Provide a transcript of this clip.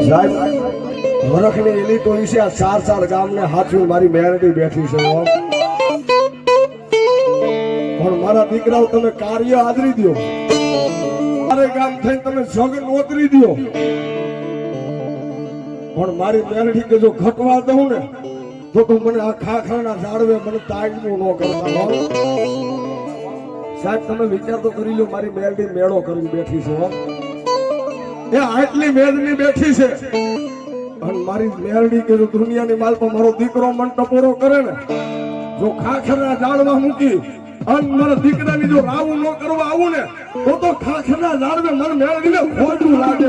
સાહેબ હરખની એલી તો ઈશે આ ચાર ગામને હાથું મારી મેરડી બેઠી છે પણ મારા દીકરાઓ તમે કાર્ય આદરી દો, મારે ગામ થઈને તમે જગ નોતરી દો, પણ મારી મેરડી કે જો ખટવા દઉં ને તો મને આ ખાખરાના ઝાડવે મને તાગવું ન કરતા. સાહેબ તમે વિચાર તો કરી લો, મારી મેરડી મેળો કરીને બેઠી છે, એ આટલી મેદની બેઠી છે અને મારી મેરડી કે જો દુનિયાની માલ પર મારો દીકરો મન ટપોરો કરે ને, જો ખાખરના ઝાડમાં મૂકી અને મારા દીકરાની જો રાવું ન કરવા આવું ને તો ખાખરના ઝાડવે મને મેરડીને ખોટું લાગે.